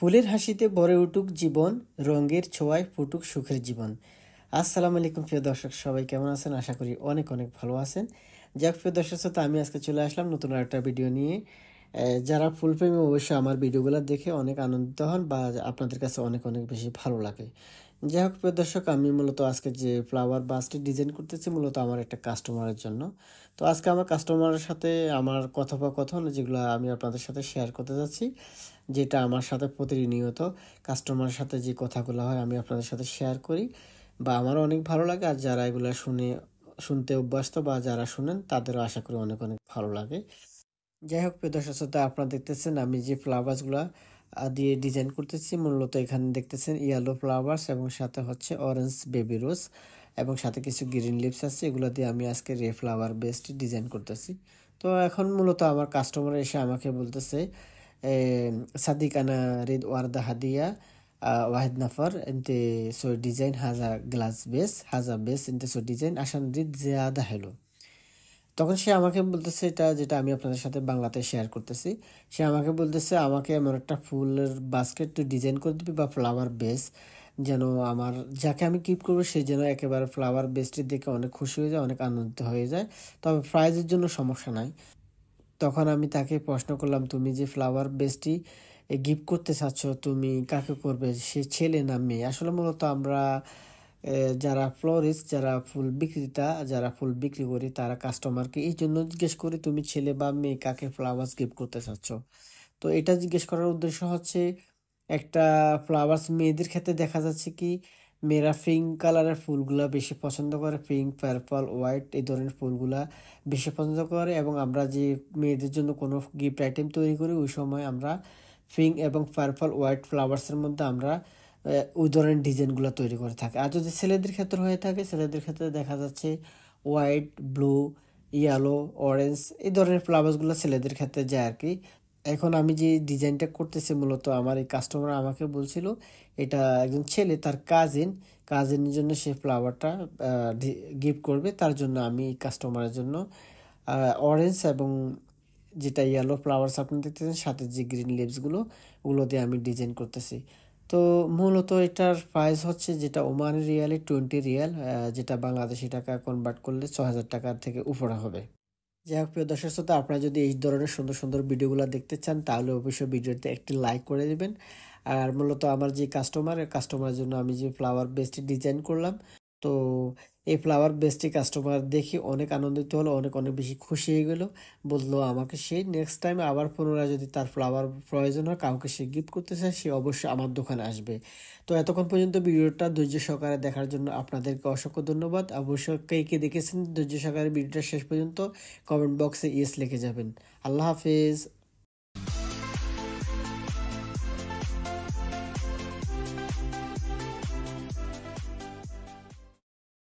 ফুলের হাসিতে ভরে উঠুক জীবন, রঙের ছোঁয়ায় ফুটুক সুখের জীবন। আসসালামু আলাইকুম প্রিয় দর্শক, সবাই কেমন আছেন? আশা করি অনেক অনেক ভালো আছেন। যাক প্রিয় দর্শক শ্রোতা, আমি আজকে চলে আসলাম নতুন একটা ভিডিও নিয়ে। যারা ফুলপ্রেমী অবশ্যই আমার ভিডিওগুলো দেখে অনেক আনন্দিত হন বা আপনাদের কাছে অনেক অনেক বেশি ভালো লাগে। যাই হোক প্রিয় দর্শক, আমি মূলত আজকে যে ফ্লাওয়ার বাসটি ডিজাইন করতেছি মূলত আমার একটা কাস্টমারের জন্য। তো আজকে আমার কাস্টমারের সাথে আমার কথোপকথন যেগুলো আমি আপনাদের সাথে শেয়ার করতে যাচ্ছি, যেটা আমার সাথে প্রতিনিয়ত কাস্টমারের সাথে যে কথাগুলো হয় আমি আপনাদের সাথে শেয়ার করি বা আমারও অনেক ভালো লাগে। আর যারা এগুলো শুনতে অভ্যস্ত বা যারা শুনেন তাদেরও আশা করি অনেক অনেক ভালো লাগে। যাই হোক প্রিয় দর্শক শ্রোতা, আপনারা দেখতেছেন আমি যে ফ্লাওয়ার্সগুলো দিয়ে ডিজাইন করতেছি। মূলত এখানে দেখতেছেন ইয়েলো ফ্লাওয়ার্স এবং সাথে হচ্ছে অরেঞ্জ বেবি রোজ এবং সাথে কিছু গ্রিন লিভস আছে। এগুলো দিয়ে আমি আজকে ফ্লাওয়ার বেসড ডিজাইন করতেছি। তো এখন মূলত আমার কাস্টমার এসে আমাকে বলতেছে, صديق أنا أريد وردة هدية، واحد نفر أنت سوي ديزاين هذا جلاس بيس، هذا بيس أنت سوي ديزاين عشان نريد زيادة حلو। তখন সে আমাকে বলতেছে, এটা যেটা আমি আপনাদের সাথে বাংলাতে শেয়ার করতেছি, সে আমাকে বলতেছে আমাকে এমন একটা ফুলের বাস্কেট তুই ডিজাইন করে দিবি বা ফ্লাওয়ার বেস, যেন আমার যাকে আমি গিফট করবো সে যেন একেবারে ফ্লাওয়ার বেসটি দেখে অনেক খুশি হয়ে যায়, অনেক আনন্দিত হয়ে যায়। তবে প্রাইজের জন্য সমস্যা নাই। তখন আমি তাকে প্রশ্ন করলাম, তুমি যে ফ্লাওয়ার বেসটি গিফট করতে চাচ্ছ তুমি কাকে করবে, সে ছেলে না মেয়ে? আসলে মূলত আমরা যারা ফ্লোরিস্ট, যারা ফুল বিক্রেতা, যারা ফুল বিক্রি করি তারা কাস্টমারকে এই জন্য জিজ্ঞেস করি তুমি ছেলে বা মেয়ে কাকে ফ্লাওয়ার্স গিফট করতে চাচ্ছ। তো এটা জিজ্ঞেস করার উদ্দেশ্য হচ্ছে, একটা ফ্লাওয়ার্স মেয়েদের ক্ষেত্রে দেখা যাচ্ছে কি মেয়েরা পিঙ্ক কালারের ফুলগুলা বেশি পছন্দ করে, পিঙ্ক, পার্পল, হোয়াইট এই ধরনের ফুলগুলা বেশি পছন্দ করে। এবং আমরা যে মেয়েদের জন্য কোনো গিফট আইটেম তৈরি করি ওই সময় আমরা পিঙ্ক এবং পার্পল, হোয়াইট ফ্লাওয়ার্সের মধ্যে আমরা ওই ধরনের ডিজাইনগুলো তৈরি করে থাকি। আর যদি ছেলেদের ক্ষেত্রে হয়ে থাকে, ছেলেদের ক্ষেত্রে দেখা যাচ্ছে হোয়াইট, ব্লু, ইয়েলো, অরেঞ্জ এই ধরনের ফ্লাওয়ার্সগুলো ছেলেদের ক্ষেত্রে যায় আর কি। এখন আমি যে ডিজাইনটা করতেছি মূলত আমার এই কাস্টমার আমাকে বলছিল এটা একজন ছেলে তার কাজিনের জন্য সে ফ্লাওয়ারটা গিফট করবে, তার জন্য আমি কাস্টমারের জন্য অরেঞ্জ এবং যেটা ইয়েলো ফ্লাওয়ার্স আপনি দেখতেছেন সাথে যে গ্রিন লিভসগুলো ওগুলো দিয়ে আমি ডিজাইন করতেছি। তো মূলত এটার প্রাইস হচ্ছে যেটা ওমানি রিয়ালে 20 রিয়াল, যেটা বাংলাদেশি টাকা কনভার্ট করলে 6,000 টাকার থেকে উপরে হবে। যাই হোক প্রিয় দর্শক শ্রোতা, আপনারা যদি এই ধরনের সুন্দর সুন্দর ভিডিওগুলো দেখতে চান তাহলে অবশ্যই ভিডিওতে একটি লাইক করে দেবেন। আর মূলত আমার যে কাস্টমারের জন্য আমি যে ফ্লাওয়ার বেসটি ডিজাইন করলাম, তো এই ফ্লাওয়ার বেসটি কাস্টমার দেখে অনেক আনন্দিত হলো, অনেক অনেক বেশি খুশি হয়ে গেল। বললো আমাকে সেই নেক্সট টাইম আবার পুনরায় যদি তার ফ্লাওয়ার প্রয়োজন হয়, কাউকে সে গিফট করতে চায়, সে অবশ্যই আমার দোকানে আসবে। তো এতক্ষণ পর্যন্ত ভিডিওটা ধৈর্য সহকারে দেখার জন্য আপনাদেরকে অসংখ্য ধন্যবাদ। অবশ্যই কে কে দেখেছেন ধৈর্য সহকারে ভিডিওটা শেষ পর্যন্ত কমেন্ট বক্সে ইয়েস লিখে যাবেন। আল্লাহ হাফেজ।